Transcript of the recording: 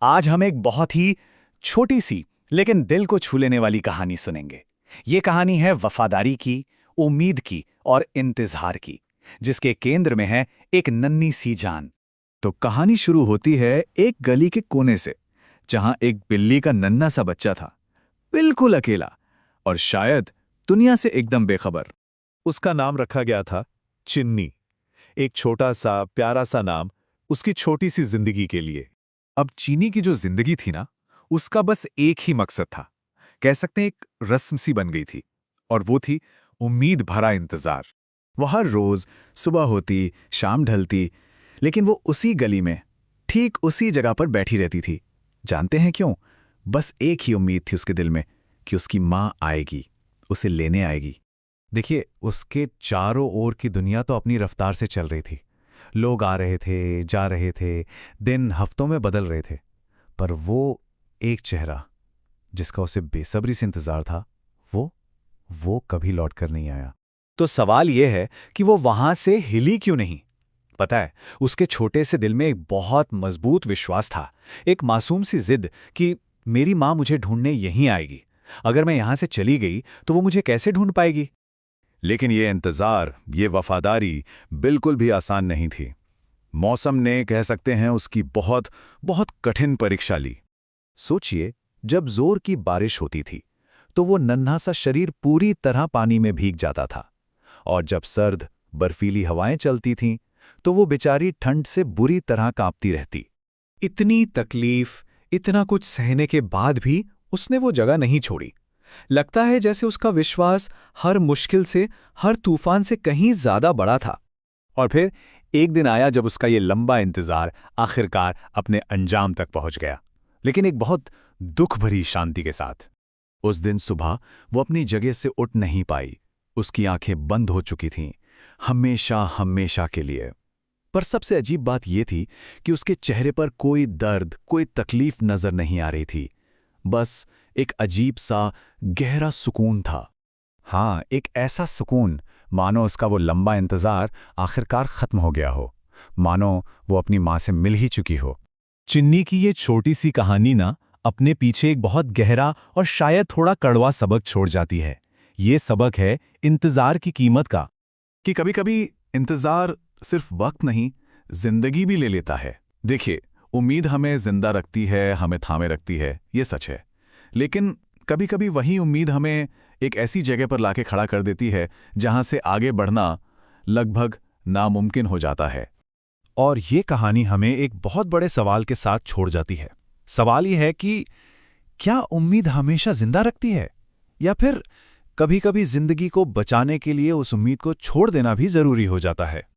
आज हम एक बहुत ही छोटी सी लेकिन दिल को छू लेने वाली कहानी सुनेंगे। ये कहानी है वफादारी की, उम्मीद की और इंतजार की, जिसके केंद्र में है एक नन्ही सी जान। तो कहानी शुरू होती है एक गली के कोने से, जहां एक बिल्ली का नन्हा सा बच्चा था, बिल्कुल अकेला और शायद दुनिया से एकदम बेखबर। उसका नाम रखा गया था चिन्नी। एक छोटा सा प्यारा सा नाम उसकी छोटी सी जिंदगी के लिए। अब चीनी की जो जिंदगी थी ना, उसका बस एक ही मकसद था, कह सकते हैं एक रस्म सी बन गई थी, और वो थी उम्मीद भरा इंतजार। वो हर रोज सुबह होती, शाम ढलती, लेकिन वो उसी गली में, ठीक उसी जगह पर बैठी रहती थी। जानते हैं क्यों? बस एक ही उम्मीद थी उसके दिल में कि उसकी माँ आएगी, उसे लेने आएगी। देखिए, उसके चारों ओर की दुनिया तो अपनी रफ्तार से चल रही थी। लोग आ रहे थे, जा रहे थे, दिन हफ्तों में बदल रहे थे, पर वो एक चेहरा जिसका उसे बेसब्री से इंतजार था, वो कभी लौट कर नहीं आया। तो सवाल यह है कि वो वहां से हिली क्यों नहीं? पता है, उसके छोटे से दिल में एक बहुत मजबूत विश्वास था, एक मासूम सी जिद कि मेरी माँ मुझे ढूंढने यहीं आएगी। अगर मैं यहां से चली गई तो वो मुझे कैसे ढूंढ पाएगी? लेकिन ये इंतजार, ये वफादारी बिल्कुल भी आसान नहीं थी। मौसम ने, कह सकते हैं, उसकी बहुत बहुत कठिन परीक्षा ली। सोचिए, जब जोर की बारिश होती थी तो वो नन्हा सा शरीर पूरी तरह पानी में भीग जाता था, और जब सर्द बर्फीली हवाएं चलती थीं तो वो बेचारी ठंड से बुरी तरह कांपती रहती। इतनी तकलीफ, इतना कुछ सहने के बाद भी उसने वो जगह नहीं छोड़ी। लगता है जैसे उसका विश्वास हर मुश्किल से, हर तूफान से कहीं ज्यादा बड़ा था। और फिर एक दिन आया जब उसका ये लंबा इंतजार आखिरकार अपने अंजाम तक पहुंच गया, लेकिन एक बहुत दुख भरी शांति के साथ। उस दिन सुबह वो अपनी जगह से उठ नहीं पाई। उसकी आंखें बंद हो चुकी थीं, हमेशा हमेशा के लिए। पर सबसे अजीब बात यह थी कि उसके चेहरे पर कोई दर्द, कोई तकलीफ नजर नहीं आ रही थी। बस एक अजीब सा गहरा सुकून था। हाँ, एक ऐसा सुकून मानो उसका वो लंबा इंतजार आखिरकार खत्म हो गया हो, मानो वो अपनी माँ से मिल ही चुकी हो। चिन्नी की ये छोटी सी कहानी ना अपने पीछे एक बहुत गहरा और शायद थोड़ा कड़वा सबक छोड़ जाती है। ये सबक है इंतजार की कीमत का, कि कभी-कभी इंतजार सिर्फ वक्त नहीं, जिंदगी भी ले लेता है। देखिए, उम्मीद हमें जिंदा रखती है, हमें थामे रखती है, ये सच है। लेकिन कभी-कभी वही उम्मीद हमें एक ऐसी जगह पर लाके खड़ा कर देती है जहां से आगे बढ़ना लगभग नामुमकिन हो जाता है। और ये कहानी हमें एक बहुत बड़े सवाल के साथ छोड़ जाती है। सवाल ये है कि क्या उम्मीद हमेशा जिंदा रखती है, या फिर कभी-कभी जिंदगी को बचाने के लिए उस उम्मीद को छोड़ देना भी जरूरी हो जाता है।